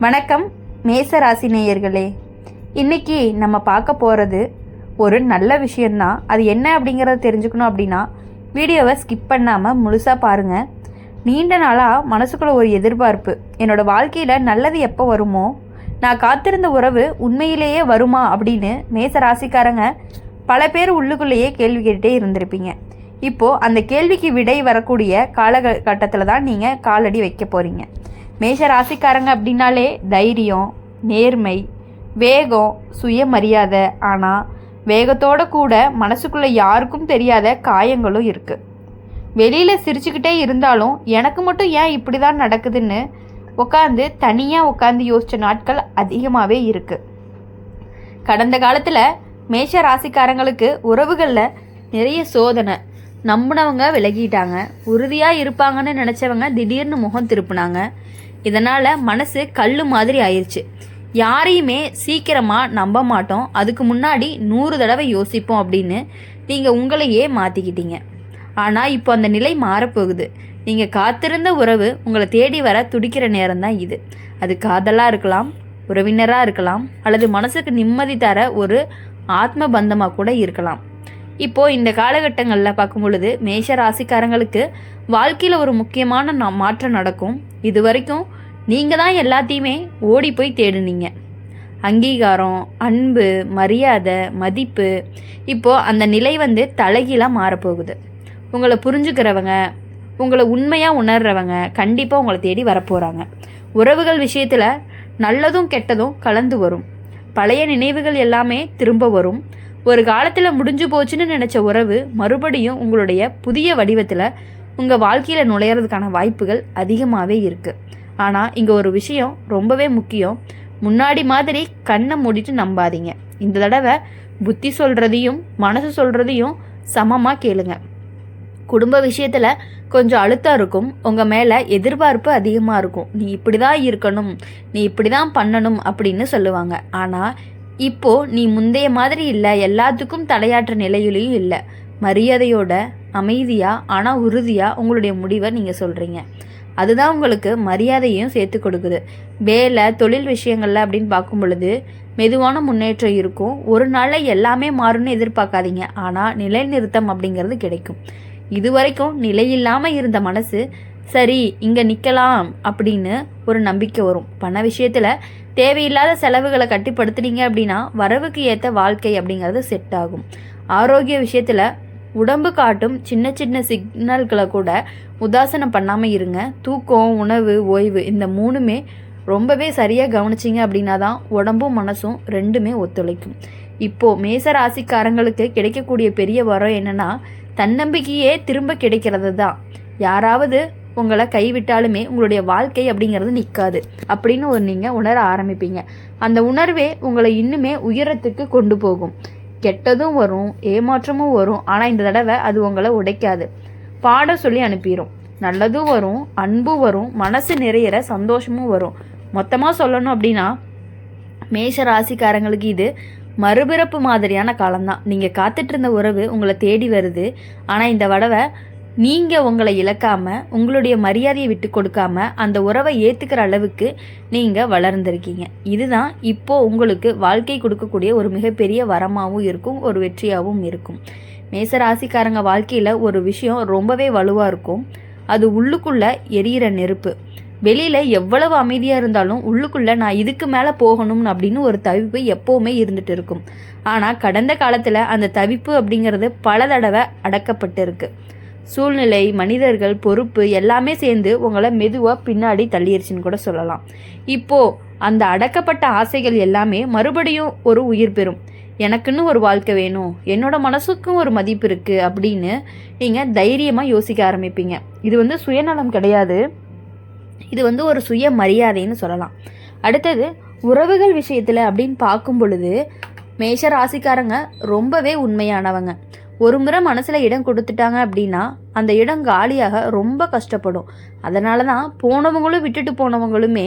வணக்கம் மேச ராசி நேயர்களே. இன்றைக்கி நம்ம பார்க்க போகிறது ஒரு நல்ல விஷயந்தான். அது என்ன அப்படிங்கிறத தெரிஞ்சுக்கணும் அப்படின்னா வீடியோவை ஸ்கிப் பண்ணாமல் முழுசாக பாருங்கள். நீண்ட நாளாக மனசுக்குள்ள ஒரு எதிர்பார்ப்பு, என்னோடய வாழ்க்கையில் நல்லது எப்போ வருமோ, நான் காத்திருந்த உறவு உண்மையிலேயே வருமா அப்படின்னு மேச ராசிக்காரங்க பல பேர் உள்ளுக்குள்ளேயே கேள்வி கேட்டுகிட்டே இருந்திருப்பீங்க. இப்போது அந்த கேள்விக்கு விடை வரக்கூடிய காலகட்டத்தில் தான் நீங்கள் காலடி வைக்க போகிறீங்க. மேஷ ராசிக்காரங்க அப்படின்னாலே தைரியம், நேர்மை, வேகம், சுயமரியாதை. ஆனால் வேகத்தோடு கூட மனசுக்குள்ளே யாருக்கும் தெரியாத காயங்களும் இருக்குது. வெளியில் சிரிச்சுக்கிட்டே இருந்தாலும் எனக்கு மட்டும் ஏன் இப்படி தான் நடக்குதுன்னு தனியாக உட்காந்து யோசித்த நாட்கள் அதிகமாகவே இருக்குது. கடந்த காலத்தில் மேஷ ராசிக்காரங்களுக்கு உறவுகளில் நிறைய சோதனை. நம்பினவங்க விலகிட்டாங்க, உறுதியாக இருப்பாங்கன்னு நினச்சவங்க திடீர்னு முகம் திருப்பினாங்க. இதனால் மனசு கல் மாதிரி ஆயிடுச்சு. யாரையுமே சீக்கிரமாக நம்ப மாட்டோம், அதுக்கு முன்னாடி 100 தடவை யோசிப்போம் அப்படின்னு நீங்கள் உங்களையே மாற்றிக்கிட்டீங்க. ஆனால் இப்போ அந்த நிலை மாறப்போகுது. நீங்கள் காத்திருந்த உறவு உங்களை தேடி வர துடிக்கிற நேரம்தான் இது. அது காதலாக இருக்கலாம், உறவினராக இருக்கலாம், அல்லது மனசுக்கு நிம்மதி தர ஒரு ஆத்ம பந்தமாக கூட இருக்கலாம். இப்போது இந்த காலகட்டங்களில் பார்க்கும் பொழுது மேஷ ராசிக்காரங்களுக்கு வாழ்க்கையில் ஒரு முக்கியமான மாற்றம் நடக்கும். இது வரைக்கும் நீங்கள் தான் எல்லாத்தையுமே ஓடி போய் தேடுனீங்க. அங்கீகாரம், அன்பு, மரியாதை, மதிப்பு, இப்போது அந்த நிலை தலைகீழாக மாறப்போகுது. உங்களை புரிஞ்சுக்கிறவங்க, உங்களை உண்மையாக உணர்றவங்க கண்டிப்பாக உங்களை தேடி வரப்போகிறாங்க. உறவுகள் விஷயத்தில் நல்லதும் கெட்டதும் கலந்து வரும். பழைய நினைவுகள் எல்லாமே திரும்ப வரும். ஒரு காலத்தில் முடிஞ்சு போச்சுன்னு நினச்ச உறவு மறுபடியும் உங்களுடைய புதிய வடிவத்தில் உங்கள் வாழ்க்கையில் நுழையிறதுக்கான வாய்ப்புகள் அதிகமாகவே இருக்குது. ஆனால் இங்கே ஒரு விஷயம் ரொம்பவே முக்கியம். முன்னாடி மாதிரி கண்ணை மூடிட்டு நம்பாதீங்க. இந்த தடவை புத்தி சொல்கிறதையும் மனசு சொல்கிறதையும் சமமாக கேளுங்க. குடும்ப விஷயத்தில் கொஞ்சம் அழுத்தம் இருக்கும், உங்கள் மேலே எதிர்பார்ப்பு அதிகமாக இருக்கும். நீ இப்படி தான் இருக்கணும், நீ இப்படி தான் பண்ணணும் அப்படின்னு சொல்லுவாங்க. ஆனால் இப்போது நீ முந்தைய மாதிரி இல்லை, எல்லாத்துக்கும் தலையாற்ற நிலையிலையும் இல்லை. மரியாதையோட, அமைதியாக ஆனால் உறுதியாக உங்களுடைய முடிவை நீங்கள் சொல்கிறீங்க. அதுதான் உங்களுக்கு மரியாதையும் சேர்த்து கொடுக்குது. வேலை, தொழில் விஷயங்கள்ல அப்படின்னு பார்க்கும் பொழுது மெதுவான முன்னேற்றம் இருக்கும். ஒரு நாளில் எல்லாமே மாறும்னு எதிர்பார்க்காதீங்க, ஆனால் நிலைநிறுத்தம் அப்படிங்கிறது கிடைக்கும். இது வரைக்கும் நிலையில்லாமல் இருந்த மனசு சரி இங்கே நிற்கலாம் அப்படின்னு ஒரு நம்பிக்கை வரும். பண விஷயத்தில் தேவையில்லாத செலவுகளை கட்டுப்படுத்துனீங்க அப்படின்னா வரவுக்கு ஏற்ற வாழ்க்கை அப்படிங்கிறது செட் ஆகும். ஆரோக்கிய விஷயத்தில் உடம்பு காட்டும் சின்ன சின்ன சிக்னல்களை கூட உதாசனம் பண்ணாமல் இருங்க. தூக்கம், உணவு, ஓய்வு இந்த 3மே ரொம்பவே சரியாக கவனிச்சிங்க அப்படின்னா தான் உடம்பும் மனசும் ரெண்டுமே ஒத்துழைக்கும். இப்போது மேச ராசிக்காரங்களுக்கு கிடைக்கக்கூடிய பெரிய வரம் என்னென்னா தன்னம்பிக்கையே திரும்ப கிடைக்கிறது தான். யாராவது உங்களை கைவிட்டாலுமே உங்களுடைய வாழ்க்கை அப்படிங்கிறது நிற்காது அப்படின்னு நீங்கள் உணர ஆரம்பிப்பீங்க. அந்த உணர்வே உங்களை இன்னுமே உயரத்துக்கு கொண்டு போகும். கெட்டதும் வரும், ஏமாற்றமும் வரும், ஆனால் இந்த தடவை அது உங்களை உடைக்காது, பாடம் சொல்லி அனுப்பிடும். நல்லதும் வரும், அன்பும் வரும், மனசு நிறையிற சந்தோஷமும் வரும். மொத்தமாக சொல்லணும் அப்படின்னா மேஷ ராசிக்காரங்களுக்கு இது மறுபிறப்பு மாதிரியான காலம்தான். நீங்கள் காத்துட்டு இருந்த உறவு உங்களை தேடி வருது. ஆனால் இந்த தடவை நீங்கள் உங்களை இழக்காமல், உங்களுடைய மரியாதையை விட்டு கொடுக்காம அந்த உறவை ஏற்றுக்கிற அளவுக்கு நீங்கள் வளர்ந்துருக்கீங்க. இதுதான் இப்போது உங்களுக்கு வாழ்க்கை கொடுக்கக்கூடிய ஒரு மிகப்பெரிய வரமாகவும் இருக்கும், ஒரு வெற்றியாகவும் இருக்கும். மேசராசிக்காரங்க வாழ்க்கையில் ஒரு விஷயம் ரொம்பவே வலுவாக இருக்கும். அது உள்ளுக்குள்ளே எரியிற நெருப்பு. வெளியில் எவ்வளவு அமைதியாக இருந்தாலும் உள்ளுக்குள்ளே நான் இதுக்கு மேலே போகணும் அப்படின்னு ஒரு தவிப்பு எப்போவுமே இருந்துகிட்டு இருக்கும். ஆனால் கடந்த காலத்தில் அந்த தவிப்பு அப்படிங்கிறது பல தடவை அடக்கப்பட்டு இருக்கு. சூழ்நிலை, மனிதர்கள், பொறுப்பு எல்லாமே சேர்ந்து உங்களை மெதுவாக பின்னாடி தள்ளிடுச்சின்னு கூட சொல்லலாம். இப்போது அந்த அடக்கப்பட்ட ஆசைகள் எல்லாமே மறுபடியும் ஒரு உயிர் பெறும். எனக்குன்னு ஒரு வாழ்க்கை வேணும், என்னோட மனசுக்கும் ஒரு மதிப்பு இருக்குது அப்படின்னு நீங்கள் தைரியமாக யோசிக்க ஆரம்பிப்பீங்க. இது சுயநலம் கிடையாது, இது ஒரு சுய மரியாதைன்னு சொல்லலாம். அடுத்தது உறவுகள் விஷயத்தில் அப்படின்னு பார்க்கும் பொழுது மேஷ ராசிக்காரங்க ரொம்பவே உண்மையானவங்க. ஒரு முறை மனசில் இடம் கொடுத்துட்டாங்க அப்படின்னா அந்த இடம் காலியாக ரொம்ப கஷ்டப்படும். அதனால தான் போனவங்களும் விட்டுட்டு போனவங்களுமே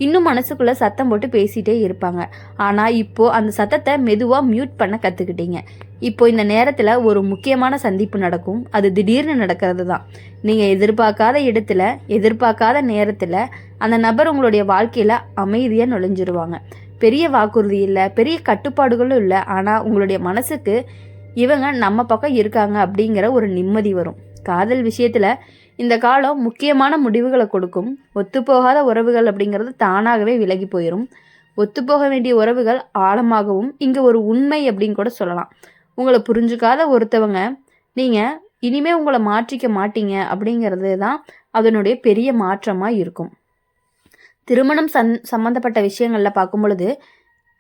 இன்னும் மனசுக்குள்ளே சத்தம் போட்டு பேசிகிட்டே இருப்பாங்க. ஆனால் இப்போது அந்த சத்தத்தை மெதுவாக மியூட் பண்ண கற்றுக்கிட்டீங்க. இப்போ இந்த நேரத்தில் ஒரு முக்கியமான சந்திப்பு நடக்கும். அது திடீர்னு நடக்கிறது தான். நீங்கள் எதிர்பார்க்காத இடத்துல எதிர்பார்க்காத நேரத்தில் அந்த நபர் உங்களுடைய வாழ்க்கையில் அமைதியாக நுழைஞ்சிருவாங்க. பெரிய வாக்குறுதி இல்லை, பெரிய கட்டுப்பாடுகளும் இல்லை. ஆனால் உங்களுடைய மனசுக்கு இவங்க நம்ம பக்கம் இருக்காங்க அப்படிங்கிற ஒரு நிம்மதி வரும். காதல் விஷயத்தில் இந்த காலம் முக்கியமான முடிவுகளை கொடுக்கும். ஒத்துப்போகாத உறவுகள் அப்படிங்கிறது தானாகவே விலகி போயிடும். ஒத்துப்போக வேண்டிய உறவுகள் ஆழமாகவும் இங்கே ஒரு உண்மை அப்படின்னு கூட சொல்லலாம். உங்களை புரிஞ்சுக்காத ஒருத்தவங்க நீங்கள் இனிமேல் உங்களை மாற்றிக்க மாட்டீங்க அப்படிங்கிறது தான் அதனுடைய பெரிய மாற்றமாக இருக்கும். திருமணம் சம்பந்தப்பட்ட விஷயங்களில் பார்க்கும் பொழுது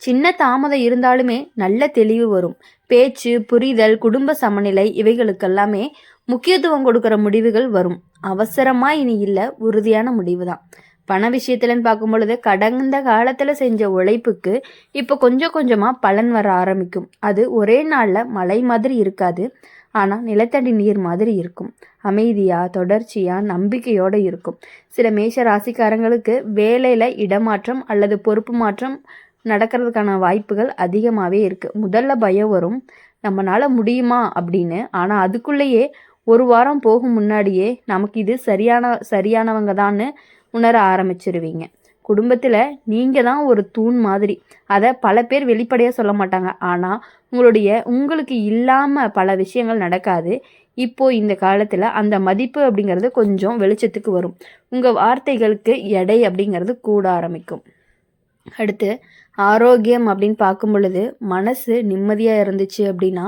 சின்ன தாமதம் இருந்தாலுமே நல்ல தெளிவு வரும். பேச்சு, புரிதல், குடும்ப சமநிலை இவைகளுக்கெல்லாமே முக்கியத்துவம் கொடுக்குற முடிவுகள் வரும். அவசரமாக இனி இல்லை, உறுதியான முடிவு தான். பண விஷயத்துலன்னு பார்க்கும் பொழுது கடந்த காலத்தில் செஞ்ச உழைப்புக்கு இப்போ கொஞ்சம் கொஞ்சமாக பலன் வர ஆரம்பிக்கும். அது ஒரே நாளில் மழை மாதிரி இருக்காது, ஆனால் நிலத்தடி நீர் மாதிரி இருக்கும். அமைதியாக, தொடர்ச்சியாக, நம்பிக்கையோடு இருக்கும். சில மேஷ ராசிக்காரங்களுக்கு வேலையில் இடமாற்றம் அல்லது பொறுப்பு மாற்றம் நடக்கிறதுக்கான வாய்ப்புகள் அதிகமாகவே இருக்குது. முதல்ல பயம் வரும், நம்மளால் முடியுமா அப்படின்னு. ஆனால் அதுக்குள்ளேயே ஒரு வாரம் போகும் முன்னாடியே நமக்கு இது சரியானவங்க தான்னு உணர ஆரம்பிச்சிருவீங்க. குடும்பத்தில் நீங்கள் தான் ஒரு தூண் மாதிரி. அதை பல பேர் வெளிப்படையாக சொல்ல மாட்டாங்க. ஆனால் உங்களுக்கு இல்லாமல் பல விஷயங்கள் நடக்காது. இப்போது இந்த காலத்தில் அந்த மதிப்பு அப்படிங்கிறது கொஞ்சம் வெளிச்சத்துக்கு வரும். உங்கள் வார்த்தைகளுக்கு எடை அப்படிங்கிறது கூட ஆரம்பிக்கும். அடுத்து ஆரோக்கியம் அப்படின்னு பார்க்கும் பொழுது மனசு நிம்மதியாக இருந்துச்சு அப்படின்னா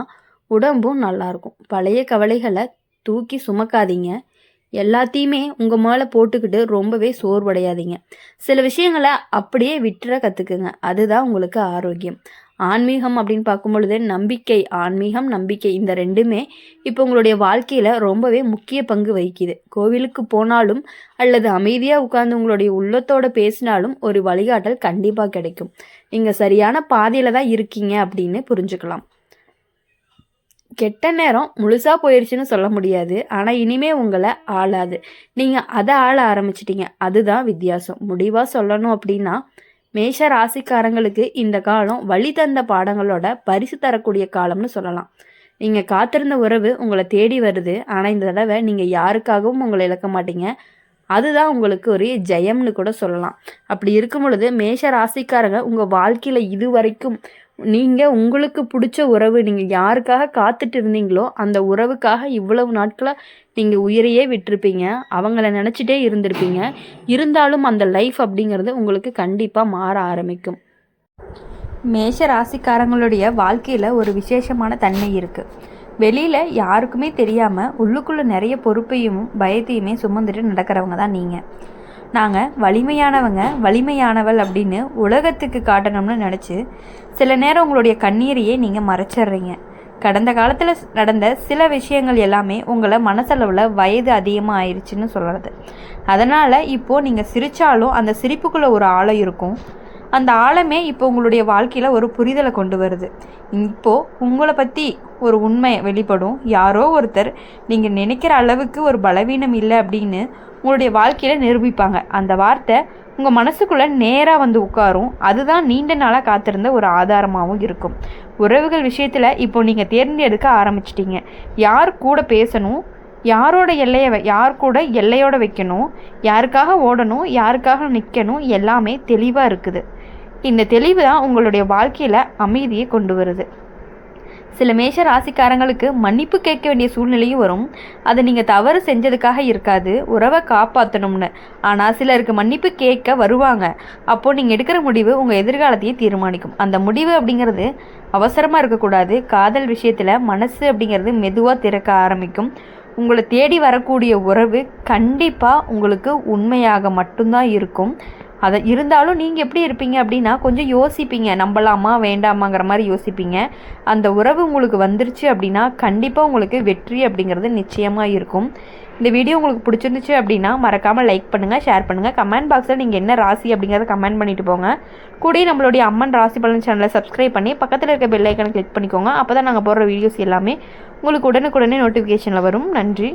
உடம்பும் நல்லாயிருக்கும். பழைய கவலைகளை தூக்கி சுமக்காதீங்க. எல்லாத்தையுமே உங்கள் மேலே போட்டுக்கிட்டு ரொம்பவே சோர்வடையாதீங்க. சில விஷயங்களை அப்படியே விட்டுற கற்றுக்குங்க. அதுதான் உங்களுக்கு ஆரோக்கியம். ஆன்மீகம் அப்படின்னு பார்க்கும் பொழுது நம்பிக்கை, ஆன்மீகம், நம்பிக்கை இந்த ரெண்டுமே இப்போ உங்களுடைய வாழ்க்கையில் ரொம்பவே முக்கிய பங்கு வகிக்குது. கோவிலுக்கு போனாலும் அல்லது அமைதியாக உட்கார்ந்து உங்களுடைய உள்ளத்தோடு பேசினாலும் ஒரு வழிகாட்டல் கண்டிப்பாக கிடைக்கும். நீங்கள் சரியான பாதையில் தான் இருக்கீங்க அப்படின்னு புரிஞ்சுக்கலாம். கெட்ட நேரம் முழுசாக போயிடுச்சுன்னு சொல்ல முடியாது, ஆனால் இனிமே உங்களை ஆளாது. நீங்கள் அதை ஆள ஆரம்பிச்சிட்டிங்க. அதுதான் வித்தியாசம். முடிவாக சொல்லணும் அப்படின்னா மேஷ ராசிக்காரங்களுக்கு இந்த காலம் வழி தந்த பாடங்களோட பரிசு தரக்கூடிய காலம்னு சொல்லலாம். நீங்கள் காத்திருந்த உறவு உங்களை தேடி வருது. ஆனால் இந்த தடவை நீங்கள் யாருக்காகவும் உங்களை இழக்க மாட்டீங்க. அதுதான் உங்களுக்கு ஒரு ஜெயம்னு கூட சொல்லலாம். அப்படி இருக்கும் பொழுது மேஷ ராசிக்காரங்க உங்கள் வாழ்க்கையில் இது வரைக்கும் நீங்கள் உங்களுக்கு பிடிச்ச உறவு, நீங்கள் யாருக்காக காத்துட்டு இருந்தீங்களோ அந்த உறவுக்காக இவ்வளவு நாட்களாக நீங்கள் உயிரையே விட்டுருப்பீங்க. அவங்கள நினச்சிட்டே இருந்திருப்பீங்க. இருந்தாலும் அந்த லைஃப் அப்படிங்கிறது உங்களுக்கு கண்டிப்பாக மாற ஆரம்பிக்கும். மேஷ ராசிக்காரங்களுடைய வாழ்க்கையில் ஒரு விசேஷமான தன்மை இருக்குது. வெளியில் யாருக்குமே தெரியாமல் உள்ளுக்குள்ளே நிறைய பொறுப்பையும் பயத்தையுமே சுமந்துட்டு நடக்கிறவங்க தான் நீங்கள். நாங்கள் வலிமையானவள் அப்படின்னு உலகத்துக்கு காட்டணும்னு நினச்சி சில நேரம் உங்களுடைய கண்ணீரையே நீங்கள் மறைச்சிட்றீங்க. கடந்த காலத்தில் நடந்த சில விஷயங்கள் எல்லாமே உங்களை மனசளவில் வயது அதிகமாக ஆயிடுச்சுன்னு சொல்கிறது. அதனால் இப்போது நீங்கள் சிரித்தாலும் அந்த சிரிப்புக்குள்ளே ஒரு ஆழம் இருக்கும். அந்த ஆழமே இப்போ உங்களுடைய வாழ்க்கையில் ஒரு புரிதலை கொண்டு வருது. இப்போது உங்களை பற்றி ஒரு உண்மை வெளிப்படும். யாரோ ஒருத்தர் நீங்கள் நினைக்கிற அளவுக்கு ஒரு பலவீனம் இல்லை அப்படின்னு உங்களுடைய வாழ்க்கையில் நிரூபிப்பாங்க. அந்த வார்த்தை உங்கள் மனசுக்குள்ளே நேராக வந்து உட்காரும். அதுதான் நீண்ட நாளாக காத்திருந்த ஒரு ஆதாரமாகவும் இருக்கும். உறவுகள் விஷயத்தில் இப்போ நீங்கள் தேர்ந்தெடுக்க ஆரம்பிச்சிட்டிங்க. யார் கூட பேசணும், யார் கூட எல்லையோடு வைக்கணும், யாருக்காக ஓடணும், யாருக்காக நிற்கணும், எல்லாமே தெளிவாக இருக்குது. இந்த தெளிவு தான் உங்களுடைய வாழ்க்கையில் அமைதியை கொண்டு வருது. சில மேஷ ராசிக்காரங்களுக்கு மன்னிப்பு கேட்க வேண்டிய சூழ்நிலையும் வரும். அது நீங்கள் தவறு செஞ்சதுக்காக இருக்காது, உறவை காப்பாற்றணும்னு. ஆனால் சிலருக்கு மன்னிப்பு கேட்க வருவாங்க. அப்போது நீங்கள் எடுக்கிற முடிவு உங்கள் எதிர்காலத்தையே தீர்மானிக்கும். அந்த முடிவு அப்படிங்கிறது அவசரமாக இருக்கக்கூடாது. காதல் விஷயத்தில் மனசு அப்படிங்கிறது மெதுவாக திறக்க ஆரம்பிக்கும். உங்களை தேடி வரக்கூடிய உறவு கண்டிப்பாக உங்களுக்கு உண்மையாக மட்டும்தான் இருக்கும். அதை இருந்தாலும் நீங்கள் எப்படி இருப்பீங்க அப்படின்னா கொஞ்சம் யோசிப்பீங்க, நம்பலாமா வேண்டாமாங்கிற மாதிரி யோசிப்பீங்க. அந்த உறவு உங்களுக்கு வந்துருச்சு அப்படின்னா கண்டிப்பாக உங்களுக்கு வெற்றி அப்படிங்கிறது நிச்சயமாக இருக்கும். இந்த வீடியோ உங்களுக்கு பிடிச்சிருந்துச்சு அப்படின்னா மறக்காமல் லைக் பண்ணுங்கள், ஷேர் பண்ணுங்கள். கமெண்ட் பாக்ஸில் நீங்கள் என்ன ராசி அப்படிங்கிறத கமெண்ட் பண்ணிட்டு போங்க. கூட நம்மளுடைய அம்மன் ராசி பலன் சேனலை சப்ஸ்கிரைப் பண்ணி பக்கத்தில் இருக்க பெல் ஐக்கனை கிளிக் பண்ணிக்கோங்க. அப்போ தான் நாங்கள் போடுற வீடியோஸ் எல்லாமே உங்களுக்கு உடனுக்குடனே நோட்டிஃபிகேஷனில் வரும். நன்றி.